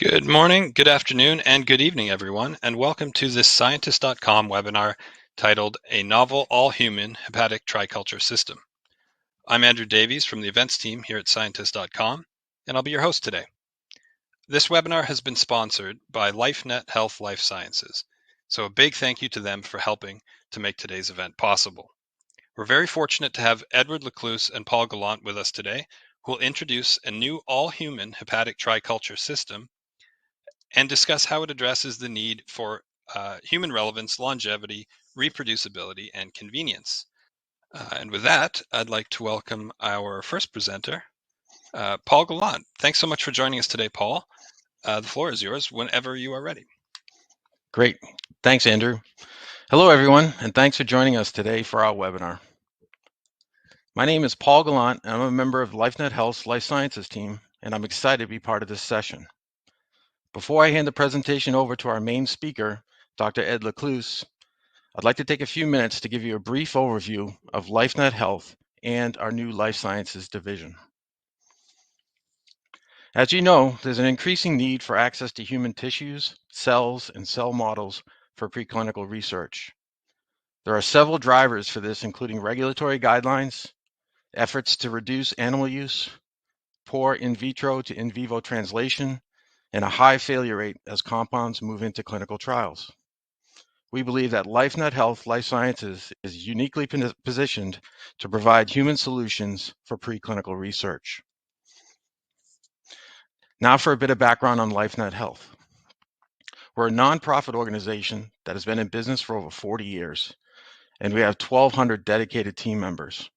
Good morning, good afternoon, and good evening, everyone, and welcome to this Scientist.com webinar titled A Novel All-Human Hepatic Triculture System. I'm Andrew Davies from the events team here at Scientist.com, and I'll be your host today. This webinar has been sponsored by LifeNet Health LifeSciences, so a big thank you to them for helping to make today's event possible. We're very fortunate to have Edward Lecluse and Paul Gallant with us today, who will introduce a new all-human hepatic triculture system and discuss how it addresses the need for human relevance, longevity, reproducibility, and convenience. And with that, I'd like to welcome our first presenter, Paul Gallant. Thanks so much for joining us today, Paul. The floor is yours whenever you are ready. Great. Thanks, Andrew. Hello, everyone, and thanks for joining us today for our webinar. My name is Paul Gallant, and I'm a member of LifeNet Health's Life Sciences team, and I'm excited to be part of this session. Before I hand the presentation over to our main speaker, Dr. Ed Lecluse, I'd like to take a few minutes to give you a brief overview of LifeNet Health and our new Life Sciences division. As you know, there's an increasing need for access to human tissues, cells, and cell models for preclinical research. There are several drivers for this, including regulatory guidelines, efforts to reduce animal use, poor in vitro to in vivo translation, and a high failure rate as compounds move into clinical trials. We believe that LifeNet Health LifeSciences is uniquely positioned to provide human solutions for preclinical research. Now for a bit of background on LifeNet Health. We're a nonprofit organization that has been in business for over 40 years, and we have 1,200 dedicated team members.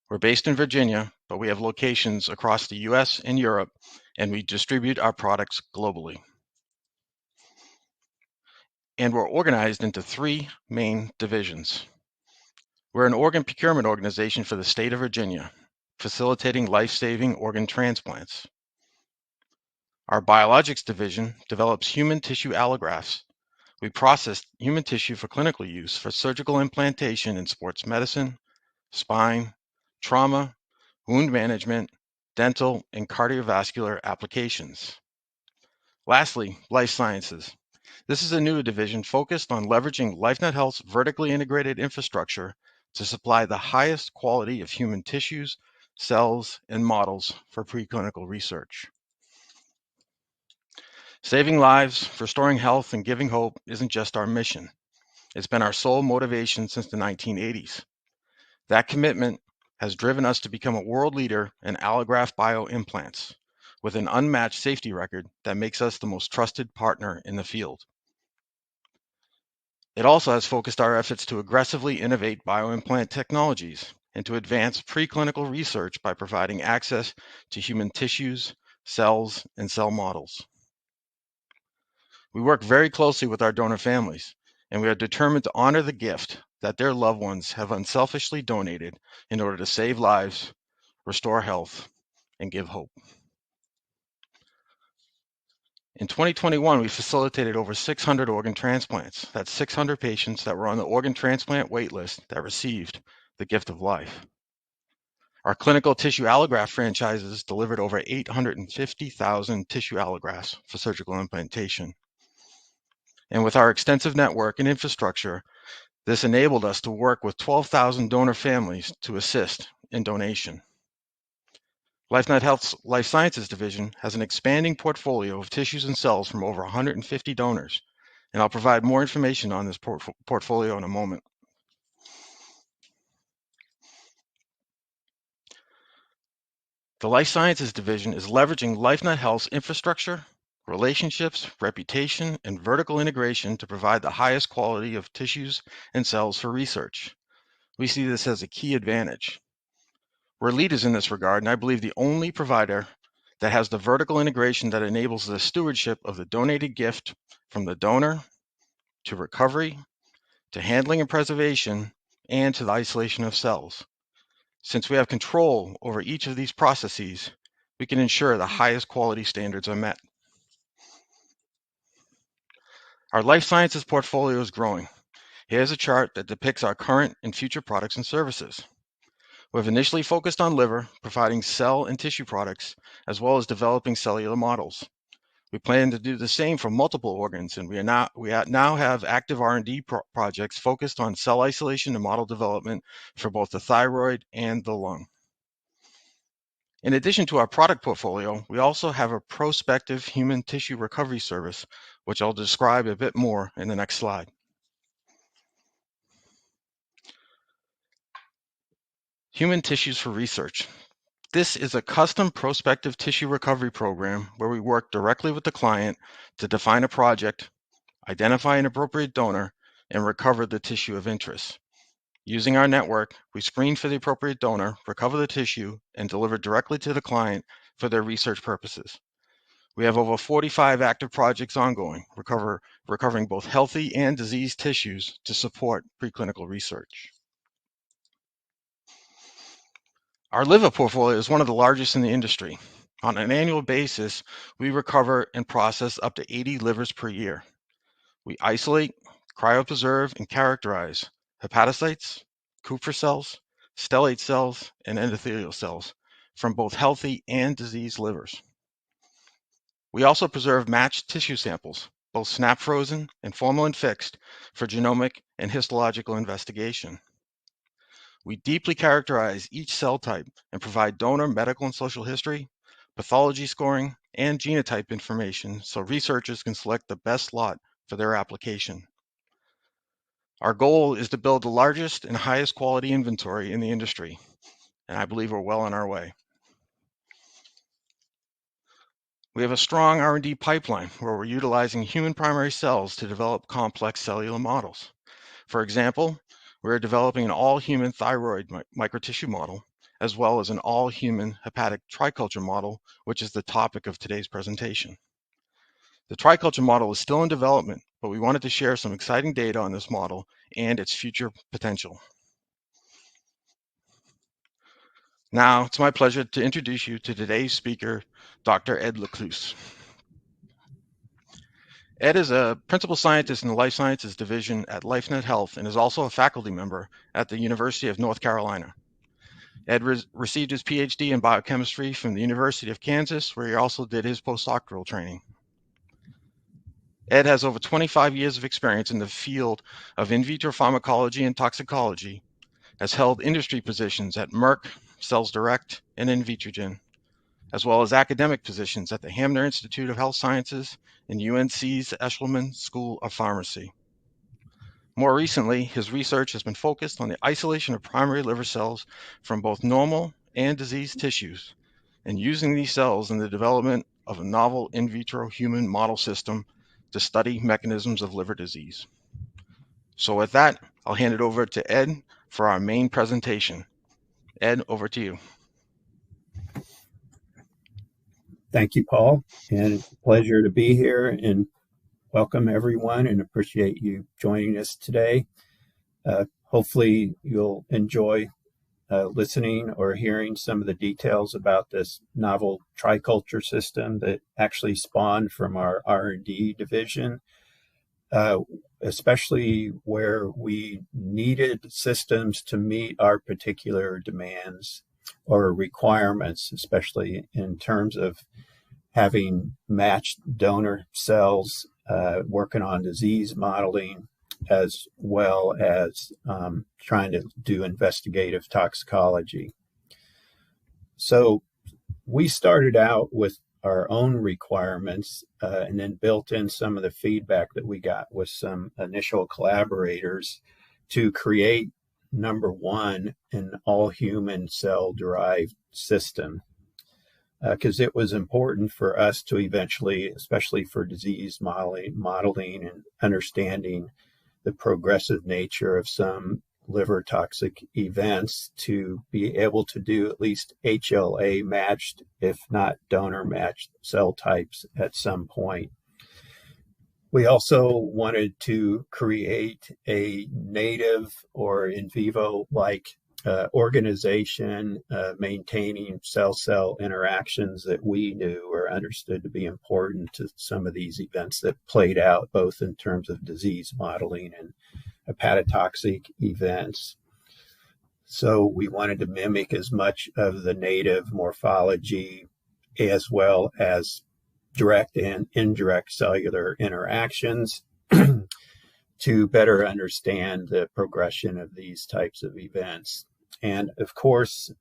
We're based in Virginia, but we have locations across the US and Europe, and we distribute our products globally. And we're organized into three main divisions. We're an organ procurement organization for the state of Virginia, facilitating life-saving organ transplants. Our biologics division develops human tissue allografts. We process human tissue for clinical use for surgical implantation in sports medicine, spine, trauma, wound management, dental, and cardiovascular applications. Lastly, life sciences. This is a new division focused on leveraging LifeNet Health's vertically integrated infrastructure to supply the highest quality of human tissues, cells, and models for preclinical research. Saving lives, restoring health, and giving hope isn't just our mission. It's been our sole motivation since the 1980s. That commitment has driven us to become a world leader in allograft bioimplants, with an unmatched safety record that makes us the most trusted partner in the field. It also has focused our efforts to aggressively innovate bioimplant technologies and to advance preclinical research by providing access to human tissues, cells, and cell models. We work very closely with our donor families, and we are determined to honor the gift that their loved ones have unselfishly donated in order to save lives, restore health, and give hope. In 2021, we facilitated over 600 organ transplants. That's 600 patients that were on the organ transplant waitlist that received the gift of life. Our clinical tissue allograft franchises delivered over 850,000 tissue allografts for surgical implantation. And with our extensive network and infrastructure, this enabled us to work with 12,000 donor families to assist in donation. LifeNet Health's Life Sciences division has an expanding portfolio of tissues and cells from over 150 donors, and I'll provide more information on this portfolio in a moment. The Life Sciences division is leveraging LifeNet Health's infrastructure, relationships, reputation, and vertical integration to provide the highest quality of tissues and cells for research. We see this as a key advantage. We're leaders in this regard, and I believe the only provider that has the vertical integration that enables the stewardship of the donated gift from the donor to recovery, to handling and preservation, and to the isolation of cells. Since we have control over each of these processes, we can ensure the highest quality standards are met. Our life sciences portfolio is growing. Here's a chart that depicts our current and future products and services. We've initially focused on liver, providing cell and tissue products, as well as developing cellular models. We plan to do the same for multiple organs, and we now have active R&D projects focused on cell isolation and model development for both the thyroid and the lung. In addition to our product portfolio, we also have a prospective human tissue recovery service, which I'll describe a bit more in the next slide. Human tissues for research. This is a custom prospective tissue recovery program where we work directly with the client to define a project, identify an appropriate donor, and recover the tissue of interest. Using our network, we screen for the appropriate donor, recover the tissue, and deliver directly to the client for their research purposes. We have over 45 active projects ongoing, recovering both healthy and diseased tissues to support preclinical research. Our liver portfolio is one of the largest in the industry. On an annual basis, we recover and process up to 80 livers per year. We isolate, cryopreserve, and characterize hepatocytes, Kupffer cells, stellate cells, and endothelial cells from both healthy and diseased livers. We also preserve matched tissue samples, both snap frozen and formalin fixed, for genomic and histological investigation. We deeply characterize each cell type and provide donor medical and social history, pathology scoring, and genotype information so researchers can select the best lot for their application. Our goal is to build the largest and highest quality inventory in the industry, and I believe we're well on our way. We have a strong R&D pipeline where we're utilizing human primary cells to develop complex cellular models. For example, we're developing an all-human thyroid microtissue model, as well as an all-human hepatic triculture model, which is the topic of today's presentation. The triculture model is still in development, but we wanted to share some exciting data on this model and its future potential. Now, it's my pleasure to introduce you to today's speaker, Dr. Ed Lecluse. Ed is a principal scientist in the Life Sciences division at LifeNet Health and is also a faculty member at the University of North Carolina. Ed received his PhD in biochemistry from the University of Kansas, where he also did his postdoctoral training. Ed has over 25 years of experience in the field of in vitro pharmacology and toxicology, has held industry positions at Merck, Cells Direct, and Invitrogen, as well as academic positions at the Hamner Institute of Health Sciences and UNC's Eshelman School of Pharmacy. More recently, his research has been focused on the isolation of primary liver cells from both normal and diseased tissues, and using these cells in the development of a novel in vitro human model system to study mechanisms of liver disease. So with that, I'll hand it over to Ed for our main presentation. Ed, over to you. Thank you, Paul, and pleasure to be here, and welcome everyone, and appreciate you joining us today. Hopefully you'll enjoy listening or hearing some of the details about this novel triculture system that actually spawned from our R&D division, especially where we needed systems to meet our particular demands or requirements, especially in terms of having matched donor cells, working on disease modeling, as well as trying to do investigative toxicology. So we started out with our own requirements and then built in some of the feedback that we got with some initial collaborators to create, number one, an all-human cell-derived system. Because it was important for us to eventually, especially for disease modeling and understanding the progressive nature of some liver toxic events, to be able to do at least HLA matched, if not donor matched cell types at some point. We also wanted to create a native or in vivo-like organization maintaining cell-cell interactions that we knew or understood to be important to some of these events that played out, both in terms of disease modeling and hepatotoxic events. So we wanted to mimic as much of the native morphology as well as direct and indirect cellular interactions to better understand the progression of these types of events. And of course,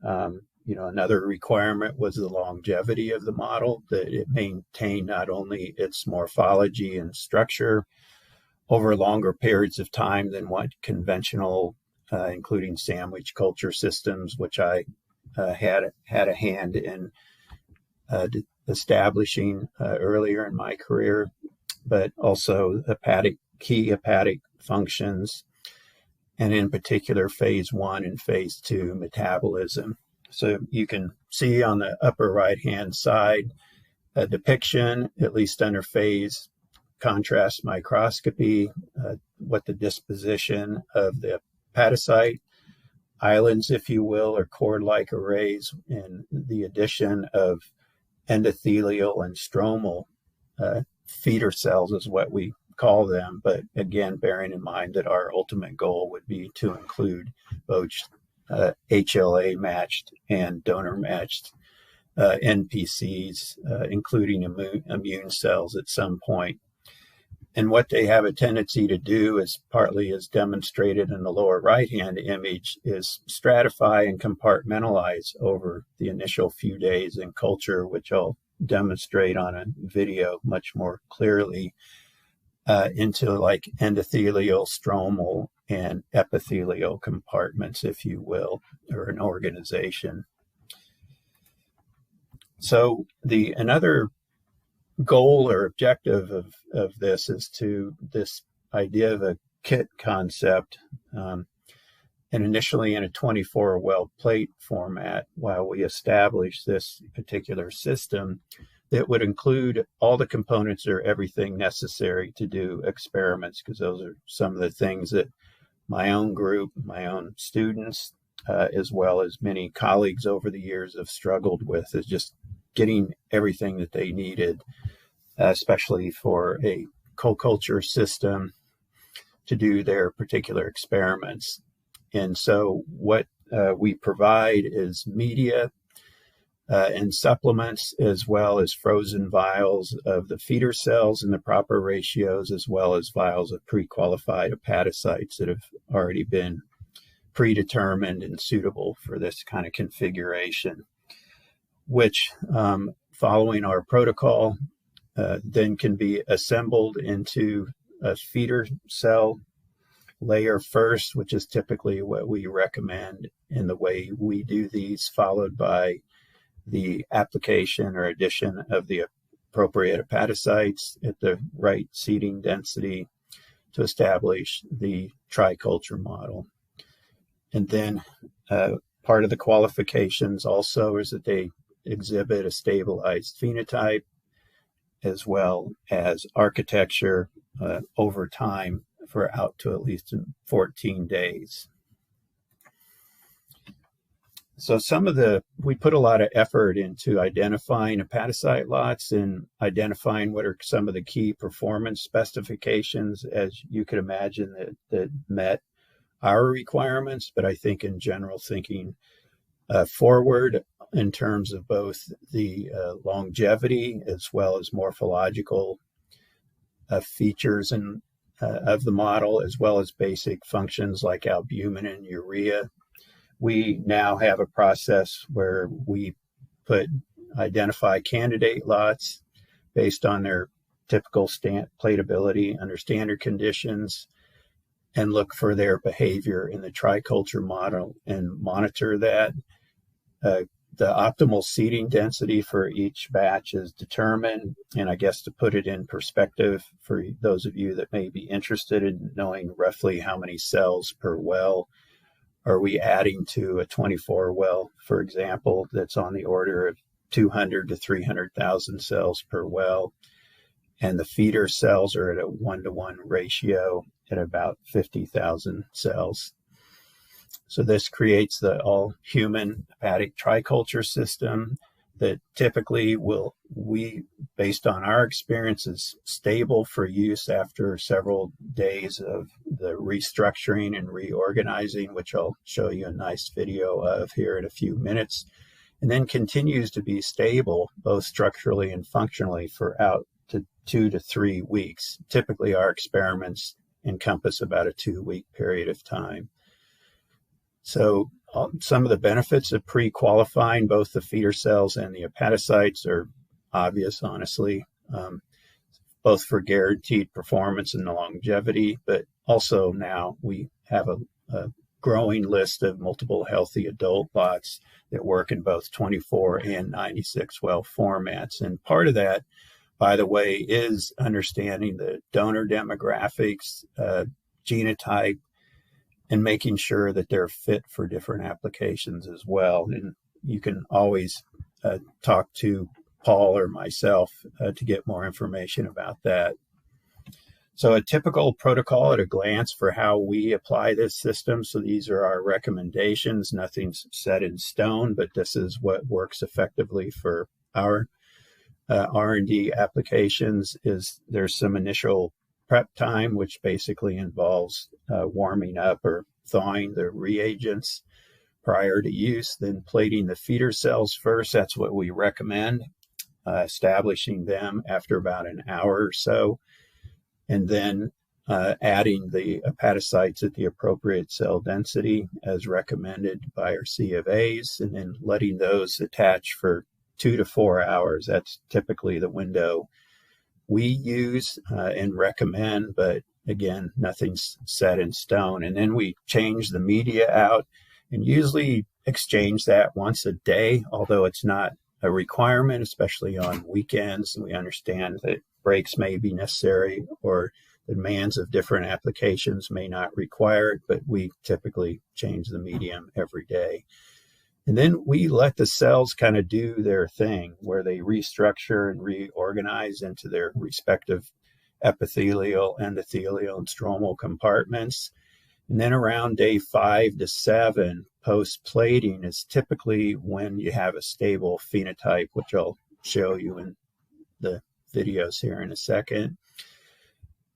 another requirement was the longevity of the model, that it maintained not only its morphology and structure over longer periods of time than what conventional, including sandwich culture systems, which I had a hand in establishing earlier in my career, but also key hepatic functions, and in particular phase 1 and phase 2 metabolism. So you can see on the upper right-hand side a depiction, at least under phase contrast microscopy, what the disposition of the hepatocyte islands, if you will, or cord-like arrays, and the addition of endothelial and stromal feeder cells is what we call them. But again, bearing in mind that our ultimate goal would be to include both HLA matched and donor matched NPCs, including immune cells at some point. And what they have a tendency to do, is partly as demonstrated in the lower right-hand image, is stratify and compartmentalize over the initial few days in culture, which I'll demonstrate on a video much more clearly, into like endothelial, stromal, and epithelial compartments, if you will, or an organization. So another goal or objective of this is this idea of a kit concept, and initially in a 24-well plate format, while we establish this particular system that would include all the components or everything necessary to do experiments, because those are some of the things that my own group, my own students, as well as many colleagues over the years have struggled with, is just getting everything that they needed, especially for a co-culture system to do their particular experiments. And so what we provide is media and supplements, as well as frozen vials of the feeder cells in the proper ratios, as well as vials of pre-qualified hepatocytes that have already been predetermined and suitable for this kind of configuration, which, following our protocol, then can be assembled into a feeder cell layer first, which is typically what we recommend in the way we do these, followed by the application or addition of the appropriate hepatocytes at the right seeding density to establish the triculture model. And then part of the qualifications also is that they exhibit a stabilized phenotype, as well as architecture over time for out to at least 14 days. So we put a lot of effort into identifying hepatocyte lots and identifying what are some of the key performance specifications, as you could imagine, that met our requirements. But I think in general, thinking forward in terms of both the longevity as well as morphological features of the model, as well as basic functions like albumin and urea. We now have a process where we identify candidate lots based on their typical plateability under standard conditions, and look for their behavior in the triculture model and monitor that. The optimal seeding density for each batch is determined, and I guess to put it in perspective for those of you that may be interested in knowing roughly how many cells per well are we adding to a 24 well, for example, that's on the order of 200 to 300,000 cells per well, and the feeder cells are at a 1-to-1 ratio at about 50,000 cells. So this creates the all-human hepatic triculture system that typically based on our experience, is stable for use after several days of the restructuring and reorganizing, which I'll show you a nice video of here in a few minutes. and then continues to be stable both structurally and functionally for out to 2 to 3 weeks. Typically, our experiments encompass about a 2-week period of time. So some of the benefits of pre-qualifying both the feeder cells and the hepatocytes are obvious, honestly, both for guaranteed performance and longevity, but also now we have a growing list of multiple healthy adult lots that work in both 24 and 96 well formats. And part of that, by the way, is understanding the donor demographics, genotype, and making sure that they're fit for different applications as well. And you can always talk to Paul or myself to get more information about that. So a typical protocol at a glance for how we apply this system. So these are our recommendations. Nothing's set in stone, but this is what works effectively for our R&D applications. Is there's some initial prep time, which basically involves warming up or thawing the reagents prior to use, then plating the feeder cells first. That's what we recommend, establishing them after about an hour or so, and then adding the hepatocytes at the appropriate cell density as recommended by our C of A's, and then letting those attach for 2 to 4 hours. That's typically the window we use and recommend, but again, nothing's set in stone. And then we change the media out and usually exchange that once a day, although it's not a requirement, especially on weekends. We understand that breaks may be necessary or the demands of different applications may not require it, but we typically change the medium every day. And then we let the cells kind of do their thing where they restructure and reorganize into their respective epithelial, endothelial, and stromal compartments. And then around day 5 to 7 post-plating is typically when you have a stable phenotype, which I'll show you in the videos here in a second.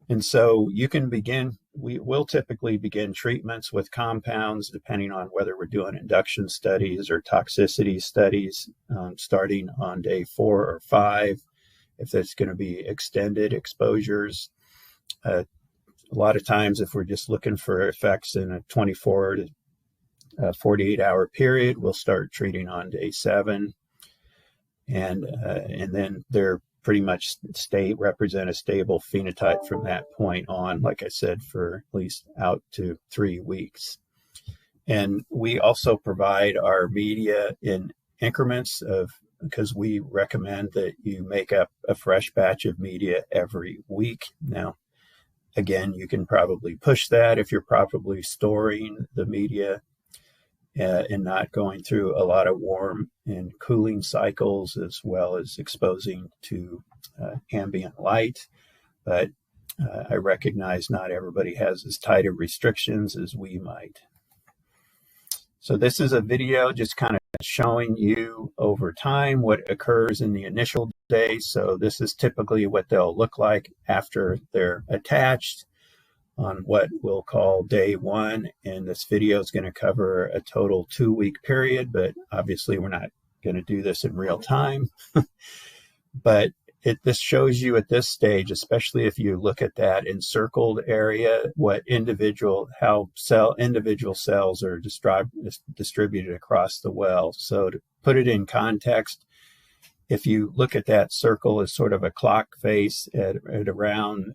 And so you can begin, we will typically begin treatments with compounds depending on whether we're doing induction studies or toxicity studies, starting on day 4 or 5, if that's going to be extended exposures. A lot of times, if we're just looking for effects in a 24 to 48 hour period, we'll start treating on day 7. And then they're pretty much represent a stable phenotype from that point on, like I said, for at least out to 3 weeks. And we also provide our media in increments because we recommend that you make up a fresh batch of media every week. Now, again, you can probably push that if you're properly storing the media and not going through a lot of warm and cooling cycles, as well as exposing to ambient light. But I recognize not everybody has as tight of restrictions as we might. So this is a video just kind of showing you over time what occurs in the initial day. So this is typically what they'll look like after they're attached on what we'll call day 1. And this video is going to cover a total 2-week period, but obviously we're not going to do this in real time. But this shows you at this stage, especially if you look at that encircled area, how individual cells are distributed across the well. So to put it in context, if you look at that circle as sort of a clock face at around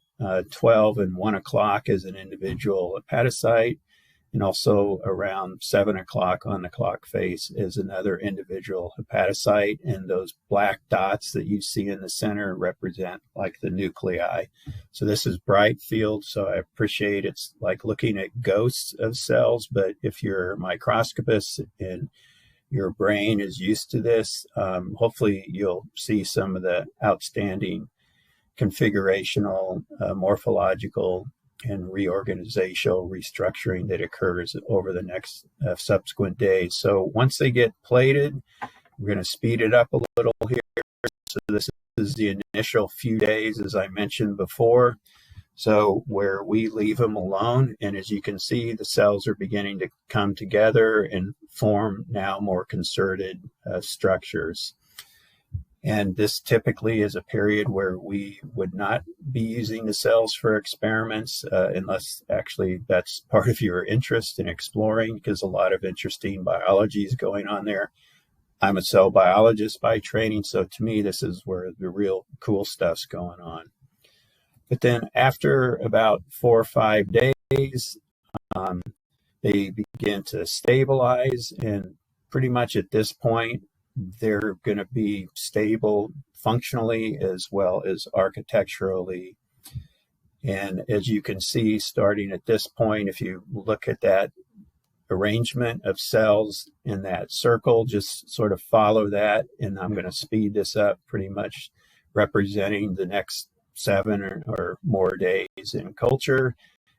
12 and 1 o'clock is an individual hepatocyte, and also around 7 o'clock on the clock face is another individual hepatocyte. And those black dots that you see in the center represent like the nuclei. So this is bright field. So I appreciate it's like looking at ghosts of cells, but if you're a microscopist and your brain is used to this, hopefully you'll see some of the outstanding configurational, morphological, and reorganizational restructuring that occurs over the next subsequent days. So once they get plated, we're going to speed it up a little here. So this is the initial few days, as I mentioned before. So where we leave them alone, and as you can see, the cells are beginning to come together and form now more concerted structures. And this typically is a period where we would not be using the cells for experiments unless actually that's part of your interest in exploring, because a lot of interesting biology is going on there. I'm a cell biologist by training, so to me, this is where the real cool stuff's going on. But then after about 4 or 5 days, they begin to stabilize, and pretty much at this point, they're going to be stable functionally as well as architecturally. And as you can see, starting at this point, if you look at that arrangement of cells in that circle, just sort of follow that, and I'm going to speed this up, pretty much representing the next 7 or more days in culture,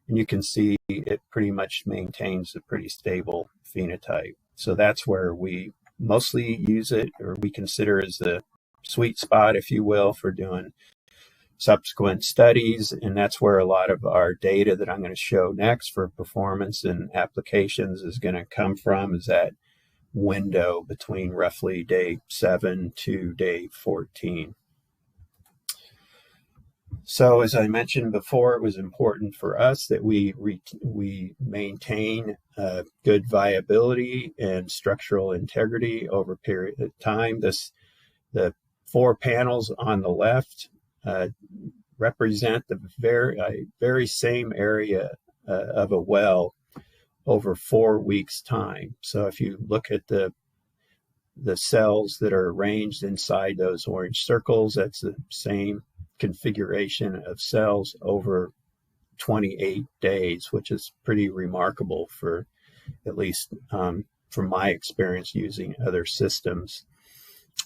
and you can see it pretty much maintains a pretty stable phenotype. So that's where we mostly use it, or we consider as the sweet spot, if you will, for doing subsequent studies. And that's where a lot of our data that I'm going to show next for performance and applications is going to come from, is that window between roughly day 7 to day 14. So as I mentioned before, it was important for us that we maintain good viability and structural integrity over a period of time. The 4 panels on the left represent the very same area of a well over 4 weeks' time. So if you look at the cells that are arranged inside those orange circles, that's the same configuration of cells over 28 days, which is pretty remarkable for, at least from my experience using other systems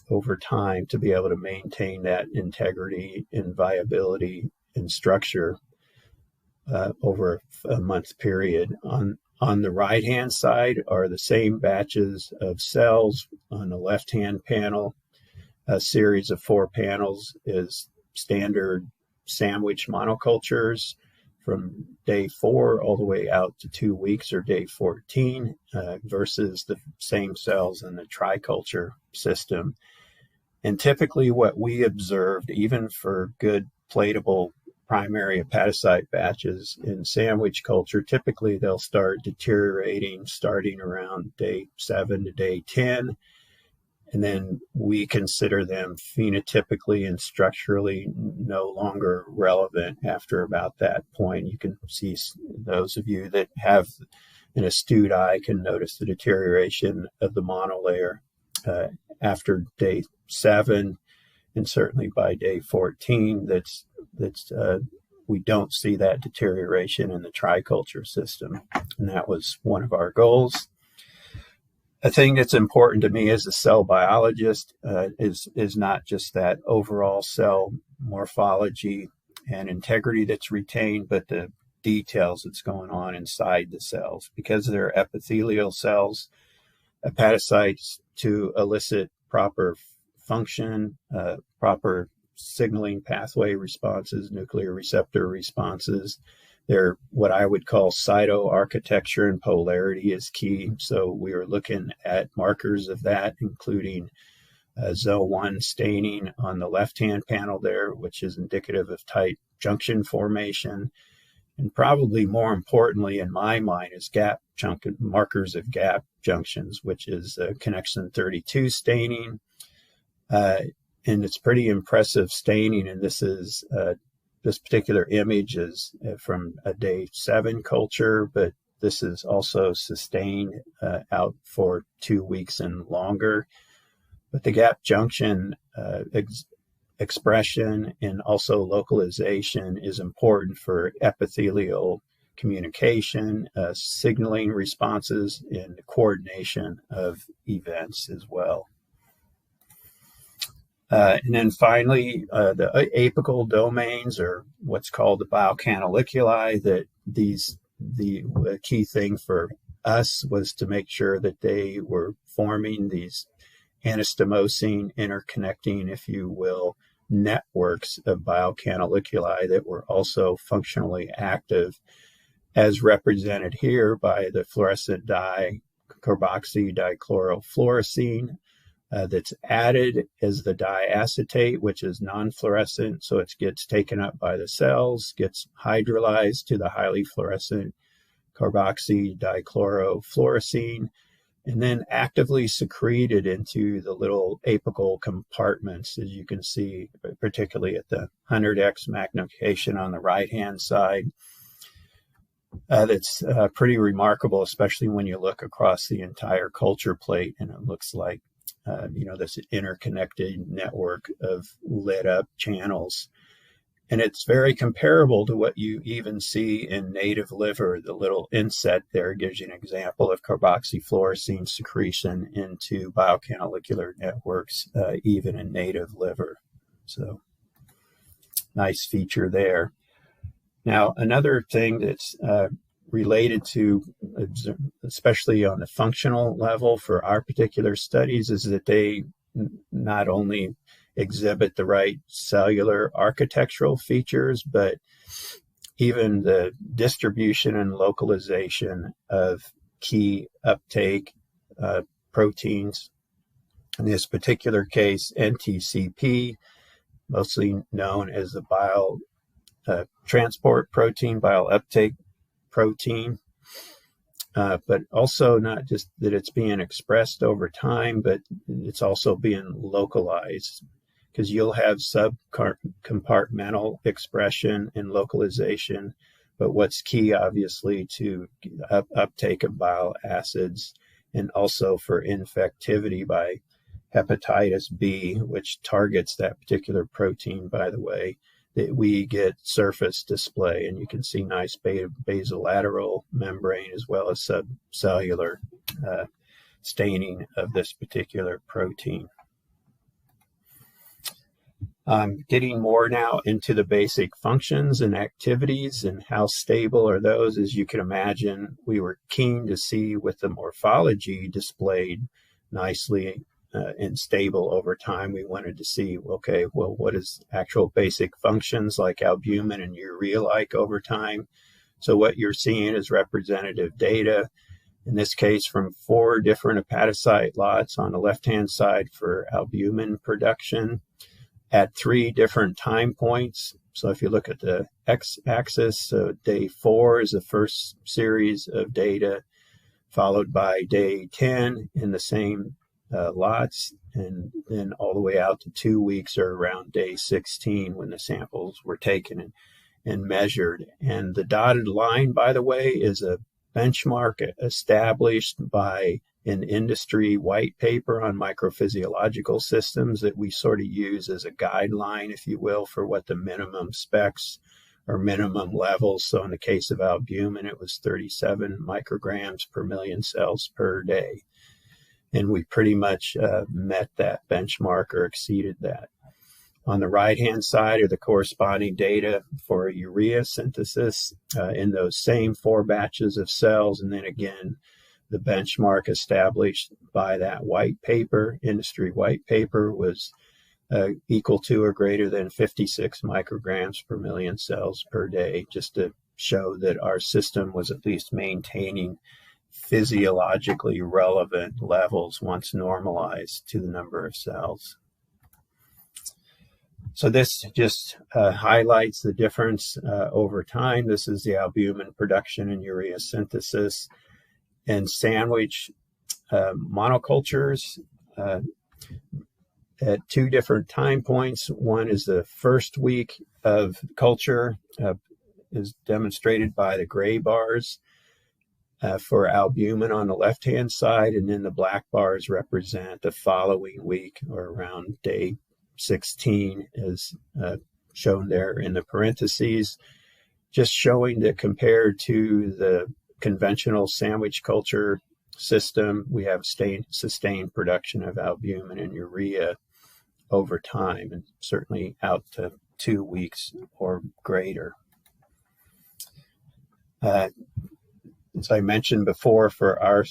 over time, to be able to maintain that integrity and viability and structure over a month period. On the right-hand side are the same batches of cells. On the left-hand panel, a series of 4 panels is standard sandwich monocultures from day 4 all the way out to 2 weeks or day 14 versus the same cells in the triculture system. And typically what we observed, even for good platable primary hepatocyte batches in sandwich culture, typically they'll start deteriorating starting around day 7 to day 10. And then we consider them phenotypically and structurally no longer relevant after about that point. You can see, those of you that have an astute eye can notice the deterioration of the monolayer after day 7, and certainly by day 14. We don't see that deterioration in the triculture system, and that was one of our goals. A thing that's important to me as a cell biologist is not just that overall cell morphology and integrity that's retained, but the details that's going on inside the cells. Because they're epithelial cells, hepatocytes, to elicit proper function, proper signaling pathway responses, nuclear receptor responses, they're what I would call cytoarchitecture, and polarity is key. So we are looking at markers of that, including ZO1 staining on the left-hand panel there, which is indicative of tight junction formation. And probably more importantly in my mind is markers of gap junctions, which is connection 32 staining. And it's pretty impressive staining, and this particular image is from a day 7 culture, but this is also sustained out for 2 weeks and longer. But the gap junction expression and also localization is important for epithelial communication, signaling responses, and coordination of events as well. And then finally, the apical domains, or what's called the Bile Canaliculi, the key thing for us was to make sure that they were forming these anastomosing, interconnecting, if you will, networks of bile canaliculi that were also functionally active, as represented here by the fluorescent dye carboxydichlorofluorescein that's added as the diacetate, which is non-fluorescent, so it gets taken up by the cells, gets hydrolyzed to the highly fluorescent carboxydichlorofluorescein, and then actively secreted into the little apical compartments, as you can see, particularly at the 100x magnification on the right-hand side. That's pretty remarkable, especially when you look across the entire culture plate, and it looks like this interconnected network of lit up channels. And it's very comparable to what you even see in native liver. The little inset there gives you an example of carboxyfluorescein secretion into biocanalicular networks, even in native liver. So nice feature there. Now, another thing that's related to, especially on the functional level for our particular studies, is that they not only exhibit the right cellular architectural features, but even the distribution and localization of key uptake proteins. In this particular case, NTCP, mostly known as the bile transport protein, bile uptake protein, but also not just that it's being expressed over time, but it's also being localized, because you'll have subcompartmental expression and localization, but what's key, obviously, to uptake of bile acids, and also for infectivity by hepatitis B, which targets that particular protein, by the way, that we get surface display, and you can see nice basolateral membrane as well as subcellular staining of this particular protein. Getting more now into the basic functions and activities and how stable are those. As you can imagine, we were keen to see with the morphology displayed nicely and stable over time. We wanted to see, okay, well, what is actual basic functions like albumin and urea like over time? So what you're seeing is representative data, in this case from 4 different hepatocyte lots on the left-hand side for albumin production at 3 different time points. So if you look at the x-axis, so day 4 is the first series of data, followed by day 10 in the same lots, and then all the way out to 2 weeks or around day 16 when the samples were taken and measured. And the dotted line, by the way, is a benchmark established by an industry white paper on microphysiological systems that we sort of use as a guideline, if you will, for what the minimum specs or minimum levels. So in the case of albumin, it was 37 micrograms per million cells per day. And we pretty much met that benchmark or exceeded that. On the right-hand side are the corresponding data for urea synthesis in those same 4 batches of cells. And then again, the benchmark established by that white paper, industry white paper, was equal to or greater than 56 micrograms per million cells per day, just to show that our system was at least maintaining physiologically relevant levels once normalized to the number of cells. So this just highlights the difference over time. This is the albumin production and urea synthesis and sandwich monocultures at 2 different time points. One is the first week of culture, is demonstrated by the gray bars for albumin on the left-hand side, and then the black bars represent the following week or around day 16, as shown there in the parentheses, just showing that compared to the conventional sandwich culture system, we have sustained production of albumin and urea over time, and certainly out to 2 weeks or greater. as I mentioned before, for our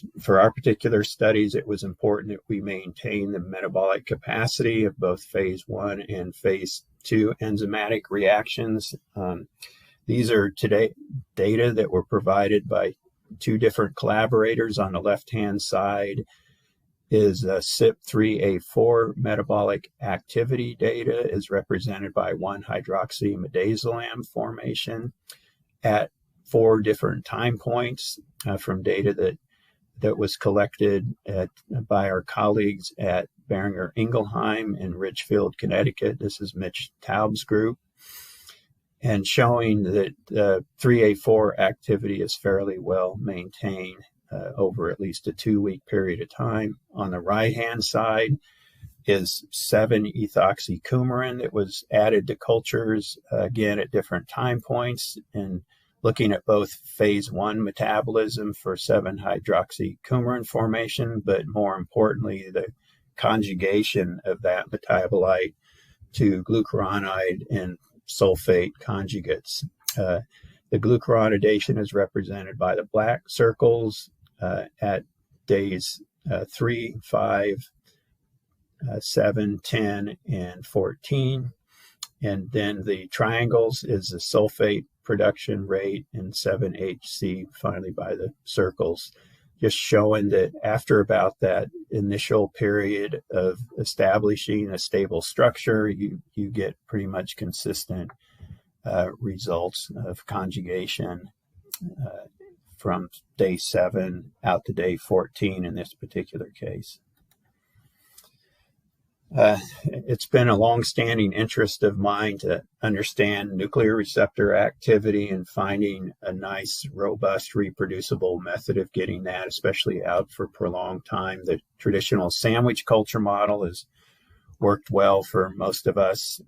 particular studies, it was important that we maintain the metabolic capacity of both phase 1 and phase 2 enzymatic reactions. These are today data that were provided by 2 different collaborators. On the left-hand side is CYP3A4 metabolic activity data, is represented by 1-hydroxymidazolam formation at 4 different time points from data that was collected by our colleagues at Boehringer Ingelheim in Ridgefield, Connecticut. This is Mitch Taub's group, and showing that 3A4 activity is fairly well maintained over at least a 2-week period of time. On the right-hand side is 7-ethoxycoumarin that was added to cultures, again, at different time points, and looking at both phase 1 metabolism for 7-hydroxycoumarin formation, but more importantly, the conjugation of that metabolite to glucuronide and sulfate conjugates. The glucuronidation is represented by the black circles at days 3, 5, 7, 10, and 14. And then the triangles is the sulfate production rate, and 7-HC finally by the circles, just showing that after about that initial period of establishing a stable structure, you get pretty much consistent results of conjugation from day 7 out to day 14 in this particular case. It's been a long-standing interest of mine to understand nuclear receptor activity and finding a nice, robust, reproducible method of getting that, especially out for prolonged time. The traditional sandwich culture model has worked well for most of us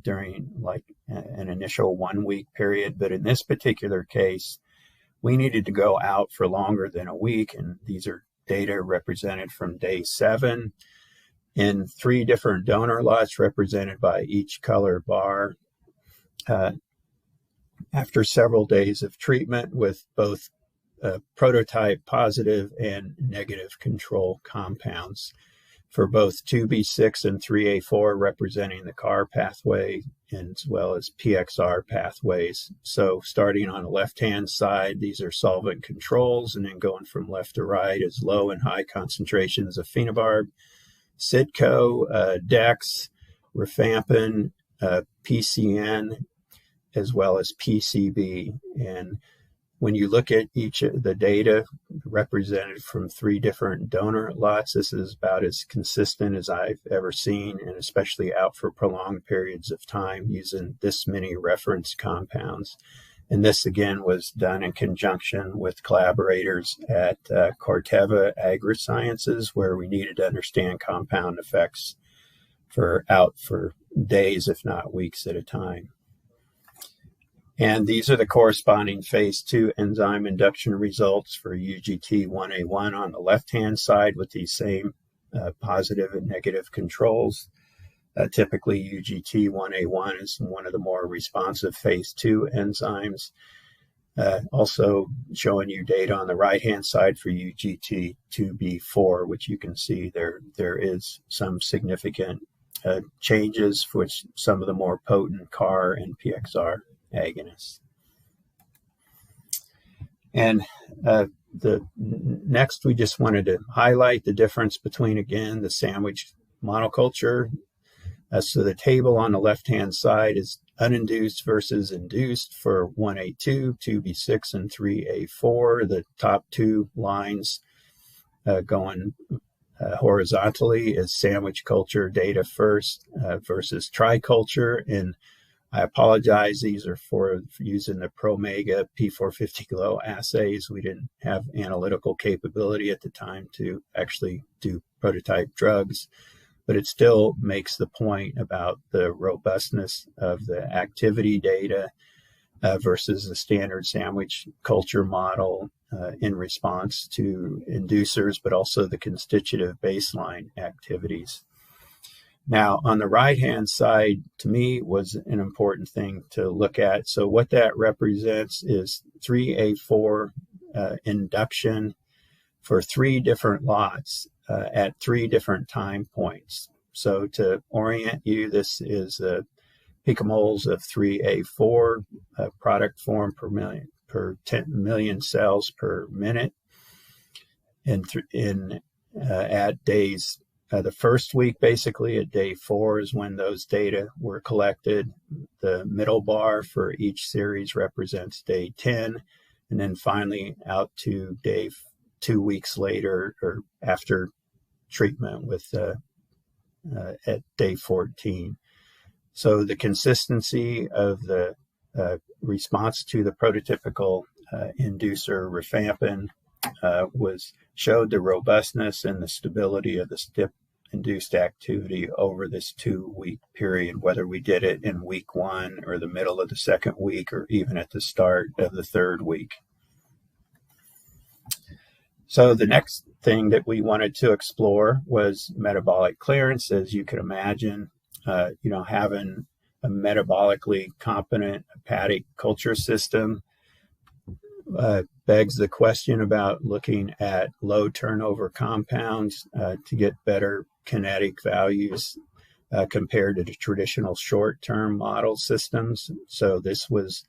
during like an initial 1-week period, but in this particular case, we needed to go out for longer than a week, and these are data represented from day 7. In 3 different donor lots represented by each color bar. After several days of treatment with both prototype positive and negative control compounds for both 2B6 and 3A4 representing the CAR pathway, and as well as PXR pathways. So starting on the left-hand side, these are solvent controls, and then going from left to right is low and high concentrations of phenobarb, Citco, Dex, rifampin, PCN, as well as PCB. And when you look at each of the data represented from 3 different donor lots, this is about as consistent as I've ever seen, and especially out for prolonged periods of time using this many reference compounds. And this, again, was done in conjunction with collaborators at Corteva Agrisciences, where we needed to understand compound effects for days, if not weeks at a time. And these are the corresponding phase 2 enzyme induction results for UGT1A1 on the left-hand side with these same positive and negative controls. Typically, UGT1A1 is one of the more responsive phase 2 enzymes. Also showing you data on the right-hand side for UGT2B4, which you can see there is some significant changes for which some of the more potent CAR and PXR agonists. And next, we just wanted to highlight the difference between, again, the sandwich monoculture. So the table on the left-hand side is uninduced versus induced for 1A2, 2B6, and 3A4. The top 2 lines going horizontally is sandwich culture data first versus triculture. And I apologize, these are for using the Promega P450 glow assays. We didn't have analytical capability at the time to actually do prototype drugs, but it still makes the point about the robustness of the activity data versus the standard sandwich culture model in response to inducers, but also the constitutive baseline activities. Now, on the right-hand side, to me, was an important thing to look at. So what that represents is 3A4 induction for 3 different lots at 3 different time points. So to orient you, this is picomoles of 3A4 product form per 10 million cells per minute. And at days, the first week, basically at day 4 is when those data were collected. The middle bar for each series represents day 10, and then finally out to day 2 weeks later or after treatment with at day 14. So the consistency of the response to the prototypical inducer rifampin showed the robustness and the stability of the STIP-induced activity over this 2-week period, whether we did it in week 1 or the middle of the 2nd week or even at the start of the 3rd week. So the next thing that we wanted to explore was metabolic clearance. As you can imagine, having a metabolically competent hepatic culture system begs the question about looking at low turnover compounds to get better kinetic values compared to the traditional short-term model systems. So this was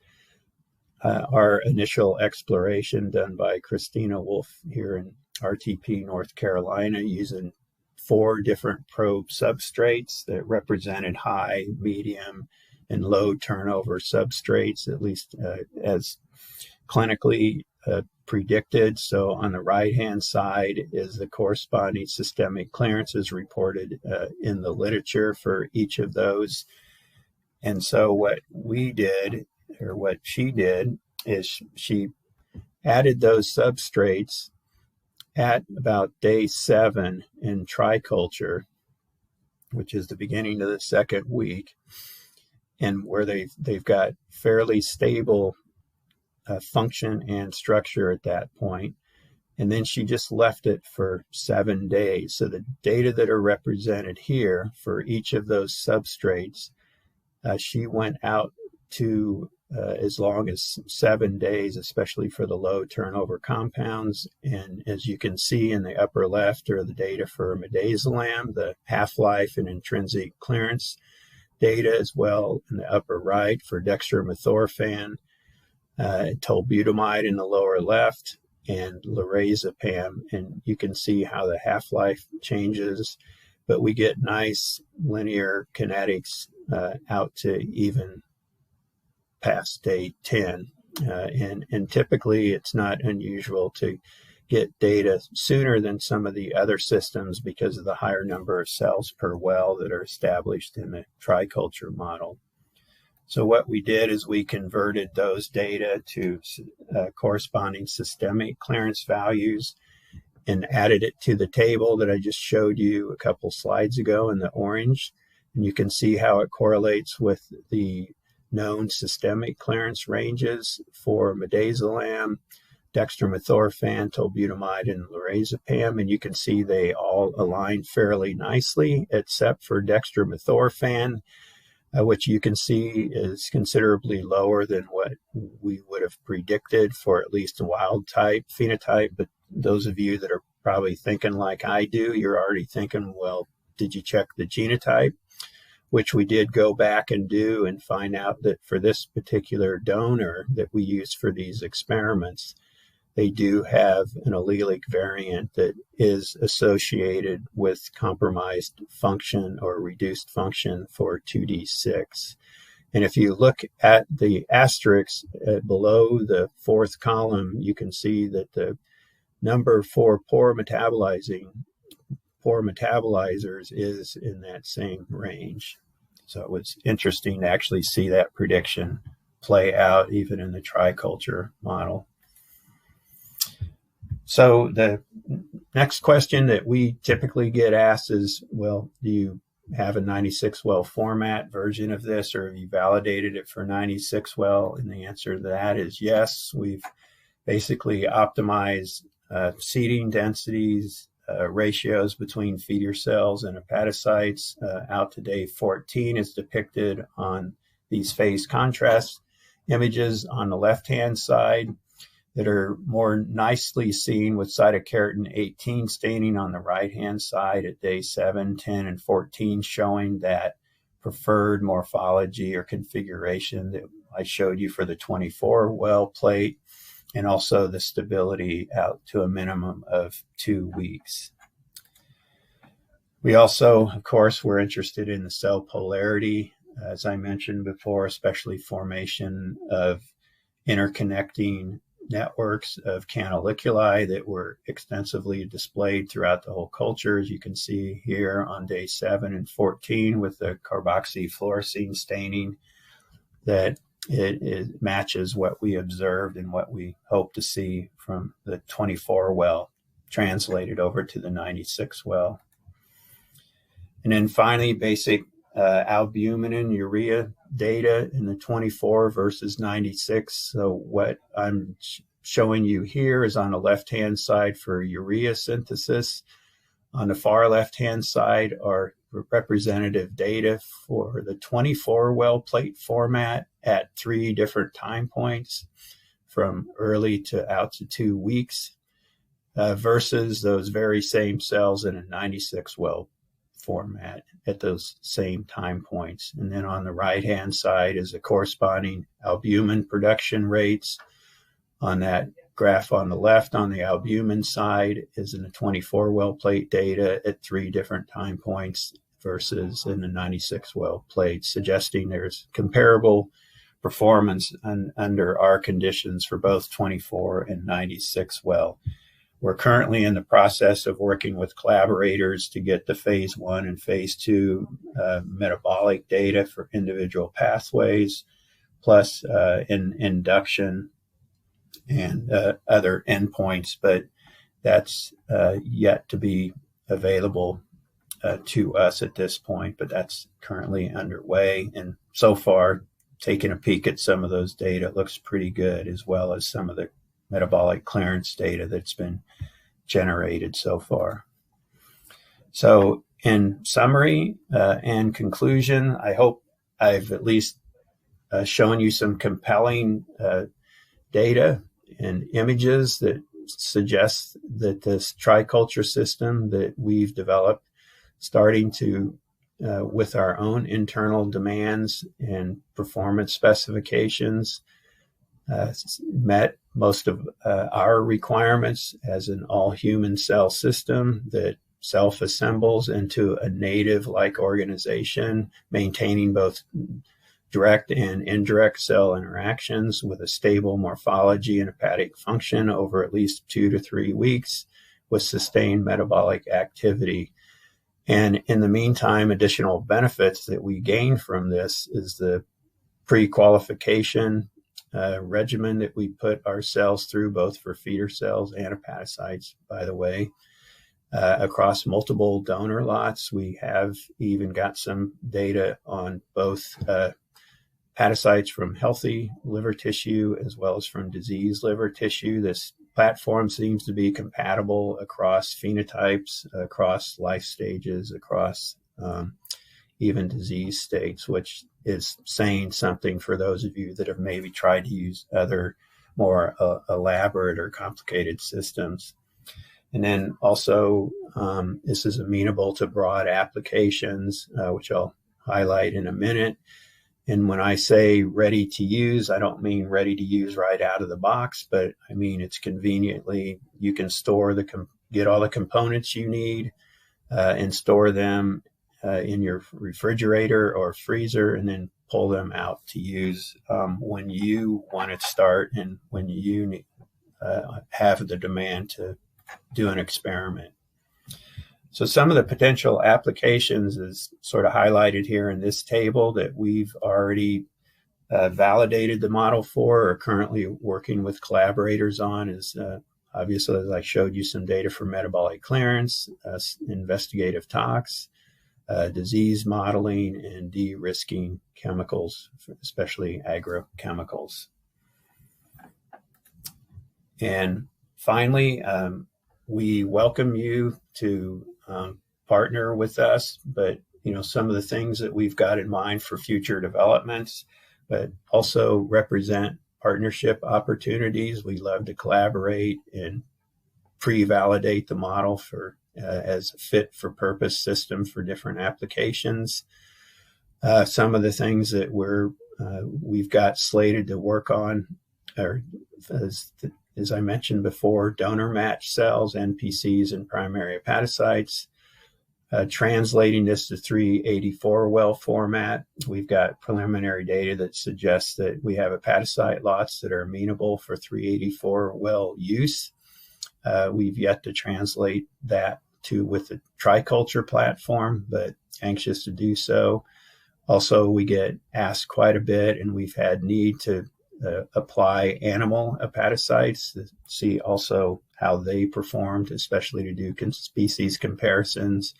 our initial exploration done by Christina Wolf here in RTP, North Carolina, using 4 different probe substrates that represented high, medium, and low turnover substrates, at least as clinically predicted. So on the right-hand side is the corresponding systemic clearances reported in the literature for each of those. And so what we did, or what she did, is she added those substrates at about day 7 in triculture, which is the beginning of the 2nd week, and where they've got fairly stable function and structure at that point. And then she just left it for 7 days. So the data that are represented here for each of those substrates, she went out to as long as 7 days, especially for the low turnover compounds. And as you can see in the upper left are the data for midazolam, the half-life and intrinsic clearance data, as well in the upper right for dextromethorphan, tolbutamide in the lower left, and lorazepam. And you can see how the half-life changes, but we get nice linear kinetics out to even past day 10. And typically it's not unusual to get data sooner than some of the other systems because of the higher number of cells per well that are established in the triculture model. So what we did is we converted those data to corresponding systemic clearance values and added it to the table that I just showed you a couple slides ago in the orange. And you can see how it correlates with the known systemic clearance ranges for midazolam, dextromethorphan, tolbutamide, and lorazepam. And you can see they all align fairly nicely, except for dextromethorphan, which you can see is considerably lower than what we would have predicted for at least a wild type phenotype. But those of you that are probably thinking like I do, you're already thinking, well, did you check the genotype? Which we did go back and do and find out that for this particular donor that we used for these experiments, they do have an allelic variant that is associated with compromised function or reduced function for 2D6. And if you look at the asterisks below the 4th column, you can see that the number for poor metabolizers is in that same range. So it was interesting to actually see that prediction play out even in the triculture model. So the next question that we typically get asked is, well, do you have a 96-well format version of this, or have you validated it for 96-well? And the answer to that is yes. We've basically optimized seeding densities, ratios between feeder cells and hepatocytes out to day 14 is depicted on these phase contrast images on the left-hand side. that are more nicely seen with cytokeratin 18 staining on the right-hand side at day 7, 10, and 14, showing that preferred morphology or configuration that I showed you for the 24-well plate, and also the stability out to a minimum of 2 weeks. We also, of course, were interested in the cell polarity, as I mentioned before, especially formation of interconnecting networks of canaliculi that were extensively displayed throughout the whole culture, as you can see here on day 7 and 14 with the carboxyfluorescein staining, that it matches what we observed and what we hope to see from the 24 well translated over to the 96 well. And then finally, basic albumin and urea data in the 24 versus 96. So what I'm showing you here is on the left-hand side for urea synthesis. On the far left-hand side are representative data for the 24 well plate format at 3 different time points from early to out to 2 weeks versus those very same cells in a 96 well format at those same time points. And then on the right-hand side is the corresponding albumin production rates. On that graph on the left, on the albumin side, is in the 24 well plate data at 3 different time points versus in the 96 well plate, suggesting there's comparable performance under our conditions for both 24 and 96 well. We're currently in the process of working with collaborators to get the phase 1 and phase 2 metabolic data for individual pathways, plus in induction and other endpoints, but that's yet to be available to us at this point, but that's currently underway. And so far, taking a peek at some of those data looks pretty good, as well as some of the metabolic clearance data that's been generated so far. So in summary and conclusion, I hope I've at least shown you some compelling data and images that suggest that this triculture system that we've developed, starting to with our own internal demands and performance specifications, met most of our requirements as an all-human cell system that self-assembles into a native-like organization, maintaining both direct and indirect cell interactions with a stable morphology and hepatic function over at least 2 to 3 weeks with sustained metabolic activity. And in the meantime, additional benefits that we gain from this is the pre-qualification regimen that we put our cells through, both for feeder cells and hepatocytes, by the way, across multiple donor lots. We have even got some data on both hepatocytes from healthy liver tissue as well as from diseased liver tissue. This platform seems to be compatible across phenotypes, across life stages, across even disease states, which is saying something for those of you that have maybe tried to use other more elaborate or complicated systems. And then also, this is amenable to broad applications, which I'll highlight in a minute. And when I say ready to use, I don't mean ready to use right out of the box, but I mean it's conveniently, you can store get all the components you need and store them in your refrigerator or freezer, and then pull them out to use when you want to start and when you have the demand to do an experiment. So some of the potential applications is sort of highlighted here in this table that we've already validated the model for, or currently working with collaborators on, is obviously, as I showed you, some data for metabolic clearance, investigative tox, disease modeling, and de-risking chemicals, especially agrochemicals. And finally, we welcome you to partner with us, but some of the things that we've got in mind for future developments, but also represent partnership opportunities. We love to collaborate and pre-validate the model for as a fit for purpose system for different applications. Some of the things that we've got slated to work on are, as I mentioned before, donor matched cells, NPCs, and primary hepatocytes. Translating this to 384 well format, we've got preliminary data that suggests that we have hepatocyte lots that are amenable for 384 well use. We've yet to translate that with the Triculture platform, but anxious to do so. Also, we get asked quite a bit, and we've had need to apply animal hepatocytes to see also how they performed, especially to do species comparisons.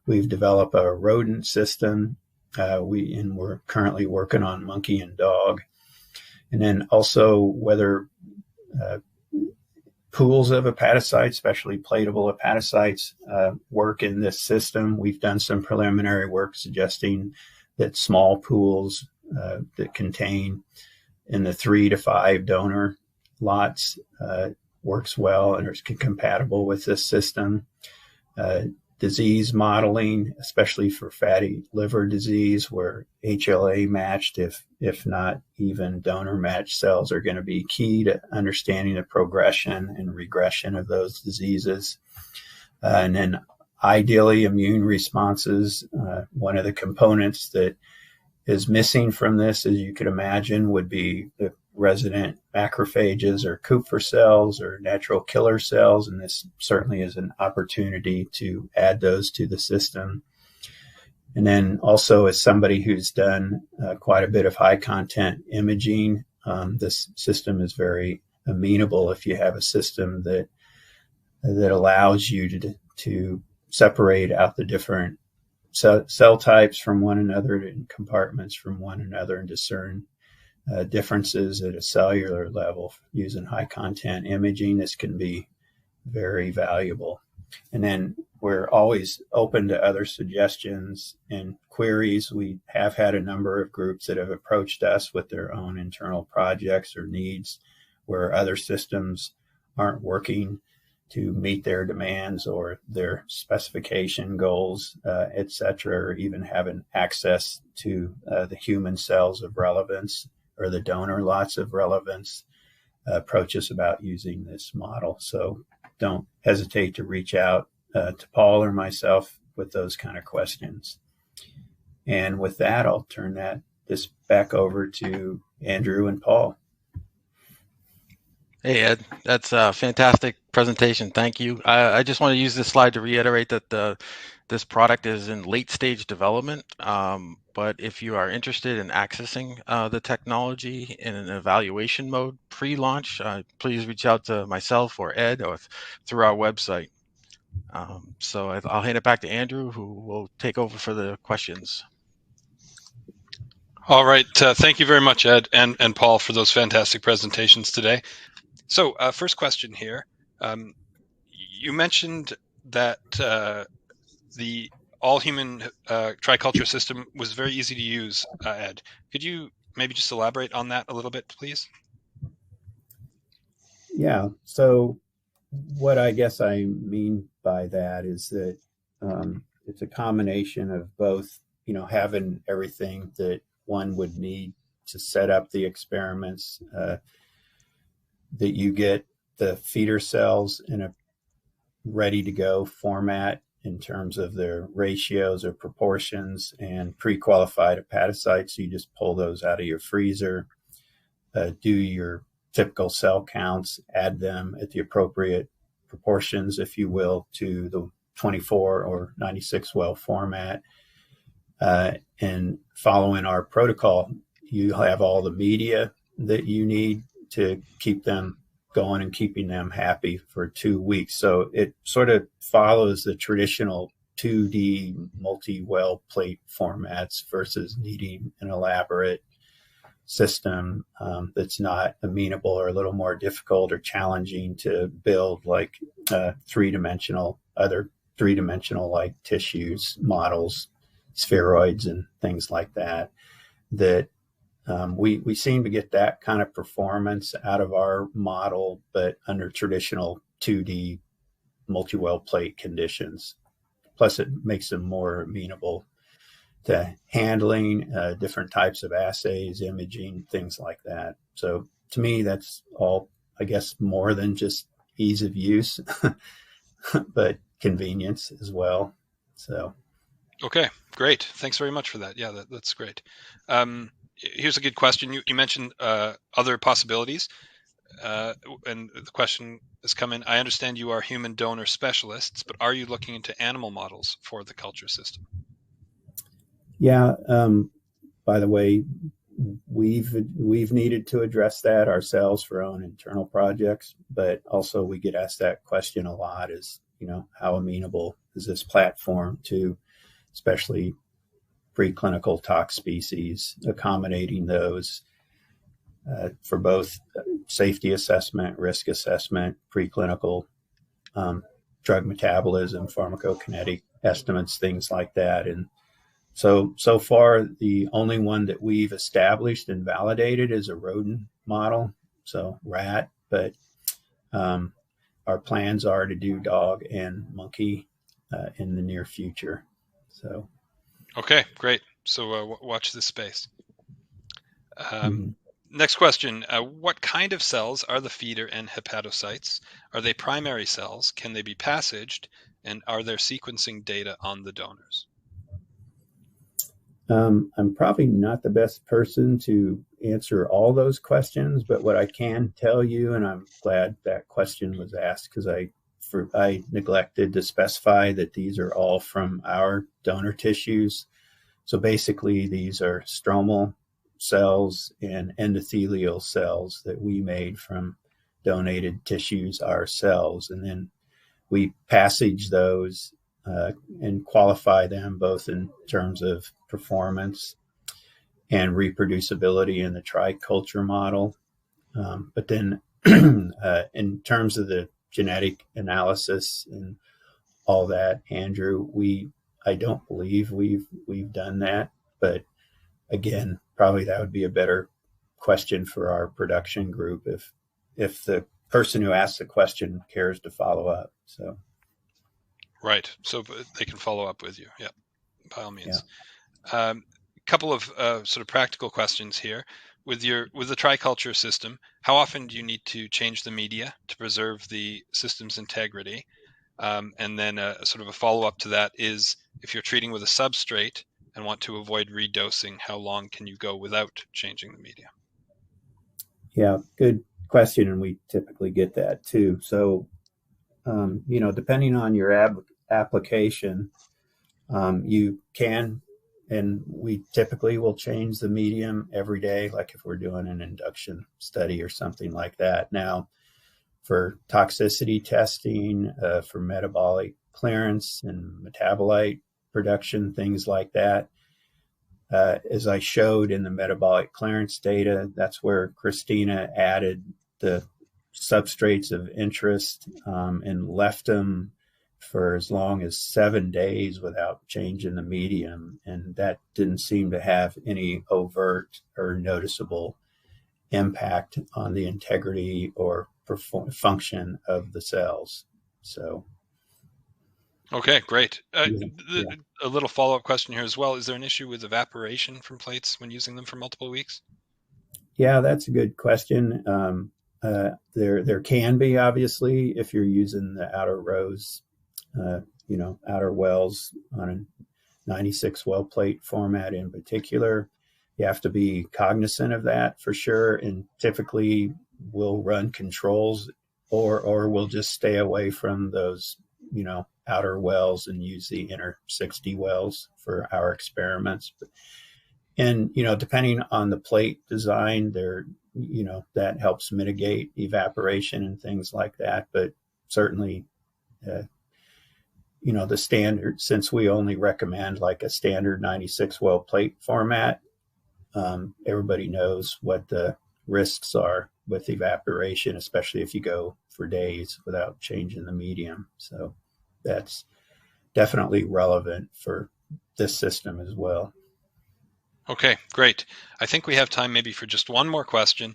We've developed a rodent system, and we're currently working on monkey and dog. And then also whether pools of hepatocytes, especially platable hepatocytes, work in this system. We've done some preliminary work suggesting that small pools that contain in the 3 to 5 donor lots works well and is compatible with this system. Disease modeling, especially for fatty liver disease, where HLA matched, if not even donor matched cells, are going to be key to understanding the progression and regression of those diseases. And then ideally immune responses. One of the components that is missing from this, as you could imagine, would be the resident macrophages or Kupffer cells or natural killer cells, and this certainly is an opportunity to add those to the system. And then also, as somebody who's done quite a bit of high content imaging, this system is very amenable if you have a system that allows you to separate out the different cell types from one another and compartments from one another and discern differences at a cellular level using high content imaging. This can be very valuable. And then we're always open to other suggestions and queries. We have had a number of groups that have approached us with their own internal projects or needs where other systems aren't working to meet their demands or their specification goals, et cetera, or even having access to the human cells of relevance or the donor lots of relevance, approach us about using this model. So don't hesitate to reach out to Paul or myself with those kind of questions. And with that, I'll turn this back over to Andrew and Paul. Hey, Ed, that's a fantastic presentation. Thank you. I just want to use this slide to reiterate that this product is in late stage development, but if you are interested in accessing the technology in an evaluation mode pre-launch, please reach out to myself or Ed or through our website. So I'll hand it back to Andrew, who will take over for the questions. All right. Thank you very much, Ed and Paul, for those fantastic presentations today. So first question here. You mentioned that the all-human triculture system was very easy to use, Ed. Could you maybe just elaborate on that a little bit, please? Yeah. So what I guess I mean by that is that it's a combination of both, having everything that one would need to set up the experiments, that you get the feeder cells in a ready-to-go format in terms of their ratios or proportions, and pre-qualified hepatocytes. You just pull those out of your freezer, do your typical cell counts, add them at the appropriate proportions, if you will, to the 24 or 96 well format. And following our protocol, you have all the media that you need to keep them going and keeping them happy for 2 weeks. So it sort of follows the traditional 2D multi-well plate formats versus needing an elaborate system that's not amenable or a little more difficult or challenging to build, like other three-dimensional like tissues, models, spheroids, and things like that We seem to get that kind of performance out of our model, but under traditional 2D multi-well plate conditions. Plus, it makes them more amenable to handling different types of assays, imaging, things like that. So to me, that's all, I guess, more than just ease of use, but convenience as well. So. Okay, great. Thanks very much for that. Yeah, that's great. Here's a good question. You mentioned other possibilities, and the question has come in. I understand you are human donor specialists, but are you looking into animal models for the culture system? Yeah. By the way, we've needed to address that ourselves for our own internal projects, but also we get asked that question a lot: is, how amenable is this platform to, especially preclinical tox species, accommodating those for both safety assessment, risk assessment, preclinical drug metabolism, pharmacokinetic estimates, things like that. And so far, the only one that we've established and validated is a rodent model, so rat, but our plans are to do dog and monkey in the near future. So. Okay, great. So watch this space. Next question. What kind of cells are the feeder and hepatocytes? Are they primary cells? Can they be passaged? And are there sequencing data on the donors? I'm probably not the best person to answer all those questions, but what I can tell you, and I'm glad that question was asked because I neglected to specify that these are all from our donor tissues. So basically, these are stromal cells and endothelial cells that we made from donated tissues ourselves. And then we passage those and qualify them both in terms of performance and reproducibility in the triculture model. But then in terms of the genetic analysis and all that, Andrew, I don't believe we've done that, but again, probably that would be a better question for our production group if the person who asked the question cares to follow up. So. Right. So they can follow up with you. Yeah, by all means. Yeah. Couple of sort of practical questions here. With the triculture system, how often do you need to change the media to preserve the system's integrity? And then sort of a follow-up to that is, if you're treating with a substrate and want to avoid redosing, how long can you go without changing the media? Yeah, good question, and we typically get that too. So, depending on your application, you can, and we typically will change the medium every day, like if we're doing an induction study or something like that. Now, for toxicity testing, for metabolic clearance and metabolite production, things like that, as I showed in the metabolic clearance data, that's where Christina added the substrates of interest and left them for as long as 7 days without changing the medium. And that didn't seem to have any overt or noticeable impact on the integrity or function of the cells. So. Okay, great. Yeah. A little follow-up question here as well. Is there an issue with evaporation from plates when using them for multiple weeks? Yeah, that's a good question. There can be, obviously, if you're using the outer rows, outer wells on a 96 well plate format in particular. You have to be cognizant of that for sure. And typically we'll run controls or we'll just stay away from those, outer wells and use the inner 60 wells for our experiments. And, depending on the plate design, that helps mitigate evaporation and things like that. But certainly, the standard, since we only recommend like a standard 96 well plate format, everybody knows what the risks are with evaporation, especially if you go for days without changing the medium. So that's definitely relevant for this system as well. Okay, great. I think we have time maybe for just one more question.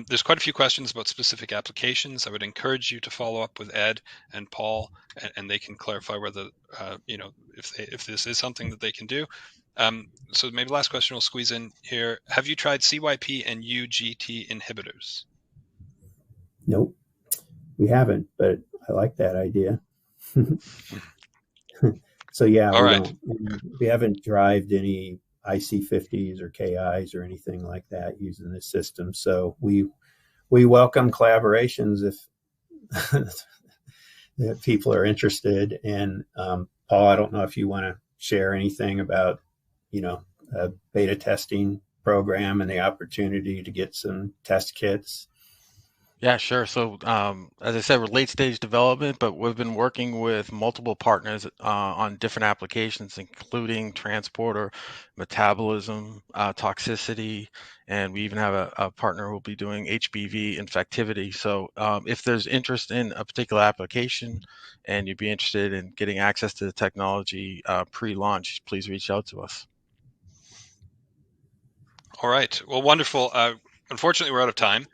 There's quite a few questions about specific applications. I would encourage you to follow up with Ed and Paul, and they can clarify whether, if this is something that they can do. So maybe last question we'll squeeze in here. Have you tried CYP and UGT inhibitors? Nope, we haven't, but I like that idea. So yeah, All right. we haven't derived any IC50s or KIs or anything like that using this system. So we welcome collaborations if people are interested. And Paul, I don't know if you want to share anything about, a beta testing program and the opportunity to get some test kits. Yeah, sure. So, as I said, we're late stage development, but we've been working with multiple partners on different applications, including transporter, metabolism, toxicity, and we even have a partner who will be doing HBV infectivity. So, if there's interest in a particular application and you'd be interested in getting access to the technology pre-launch, please reach out to us. All right. Well, wonderful. Unfortunately, we're out of time.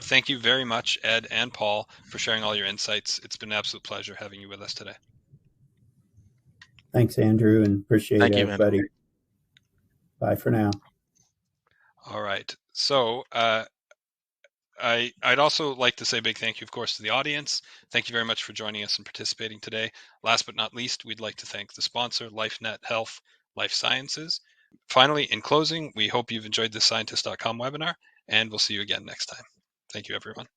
Thank you very much, Ed and Paul, for sharing all your insights. It's been an absolute pleasure having you with us today. Thanks, Andrew, and appreciate Thank you, everybody. Andrew. Bye for now. All right. So I'd also like to say a big thank you, of course, to the audience. Thank you very much for joining us and participating today. Last but not least, we'd like to thank the sponsor, LifeNet Health LifeSciences. Finally, in closing, we hope you've enjoyed this Scientist.com webinar, and we'll see you again next time. Thank you, everyone.